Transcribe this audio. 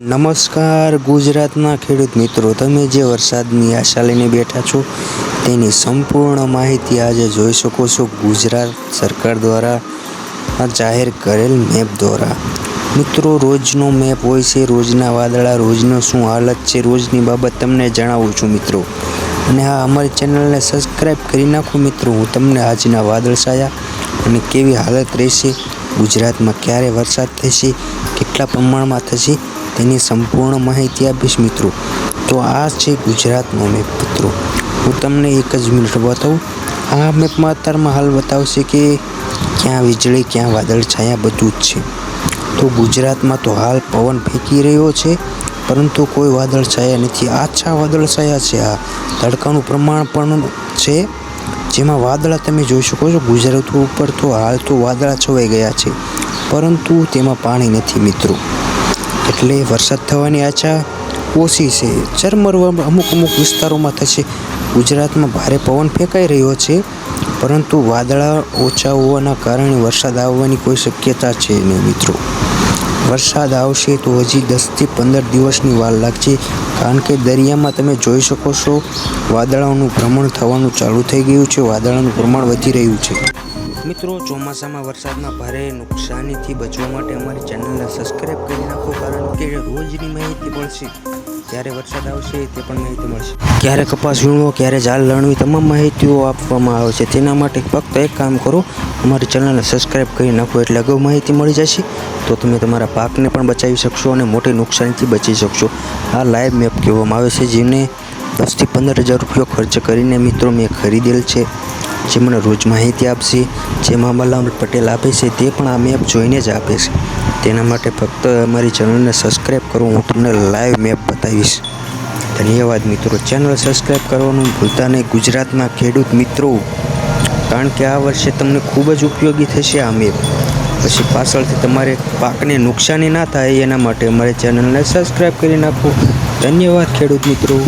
નમસ્કાર ગુજરાતના ખેડૂત મિત્રો, તમે જે વરસાદની આશા લઈને બેઠા છો તેની સંપૂર્ણ માહિતી આજે જોઈ શકો છો ગુજરાત સરકાર દ્વારા જાહેર કરેલ મેપ દ્વારા. મિત્રો, રોજનો મેપ હોય છે, રોજના વાદળા, રોજનો શું હાલત છે, રોજની બાબત તમને જણાવું છું મિત્રો. અને હા, અમારી ચેનલને સબસ્ક્રાઈબ કરી નાખો મિત્રો. હું તમને આજના વાદળછાયા અને કેવી હાલત રહેશે, ગુજરાતમાં ક્યારે વરસાદ થશે, કેટલા પ્રમાણમાં થશે તેની સંપૂર્ણ માહિતી આપીશ મિત્રો. તો આ છે ગુજરાતનો મેપ મિત્રો. હું તમને એક જ મિનિટ બતાવું. આ મેપમાં અત્યારમાં હાલ બતાવશે કે ક્યાં વીજળી, ક્યાં વાદળછાયા, બધું જ છે. તો ગુજરાતમાં તો હાલ પવન ફેંકી રહ્યો છે, પરંતુ કોઈ વાદળછાયા નથી. આછા વાદળછાયા છે. આ તડકાનું પ્રમાણ પણ છે, જેમાં વાદળા તમે જોઈ શકો છો. ગુજરાત ઉપર તો હાલ તો વાદળા છવાઈ ગયા છે, પરંતુ તેમાં પાણી નથી મિત્રો. એટલે વરસાદ થવાની આશા ઓછી છે. ઝરમર અમુક વિસ્તારોમાં થશે. ગુજરાતમાં ભારે પવન ફેંકાઈ રહ્યો છે, પરંતુ વાદળા ઓછા હોવાના કારણે વરસાદ આવવાની કોઈ શક્યતા છે નહીં મિત્રો. વરસાદ આવશે તો હજી 10થી 15 દિવસની વાર લાગશે, કારણ કે દરિયામાં તમે જોઈ શકો છો વાદળાઓનું ભ્રમણ થવાનું ચાલુ થઈ ગયું છે. વાદળાનું પ્રમાણ વધી રહ્યું છે મિત્રો. ચોમાસામાં વરસાદના ભારે નુકસાનીથી બચવા માટે અમારી ચેનલને સબસ્ક્રાઈબ કરી નાખો, કારણ કે રોજની માહિતી મળશે. ક્યારે વરસાદ આવશે તે પણ માહિતી મળશે. ક્યારે કપાસ વીણવો, ક્યારે જાળ લણવી, તમામ માહિતીઓ આપવામાં આવે છે. તેના માટે ફક્ત એક કામ કરો, અમારી ચેનલને સબસ્ક્રાઈબ કરી નાખો, એટલે અગાઉ માહિતી મળી જશે. તો તમે તમારા પાકને પણ બચાવી શકશો અને મોટી નુકસાનીથી બચી શકશો. આ લાઈવ મેપ કહેવામાં આવે છે, જેને 10થી 15 હજાર રૂપિયા ખર્ચ કરીને મિત્રો મેં ખરીદેલ છે, જે મને રોજ માહિતી આપશે. જે મામલાલ પટેલ આપે છે તે પણ આ મેપ જોઈને જ આપે છે. તેના માટે ફક્ત અમારી ચેનલને સબસ્ક્રાઈબ કરો, હું તમને લાઈવ મેપ બતાવીશ. ધન્યવાદ મિત્રો. ચેનલ સબસ્ક્રાઈબ કરવાનું ભૂલતા નહીં ગુજરાતના ખેડૂત મિત્રો, કારણ કે આ વર્ષે તમને ખૂબ જ ઉપયોગી થશે આ મેપ. પછી પાછળથી તમારે પાકને નુકસાની ના થાય એના માટે અમારી ચેનલને સબસ્ક્રાઈબ કરી નાખો. ધન્યવાદ ખેડૂત મિત્રો.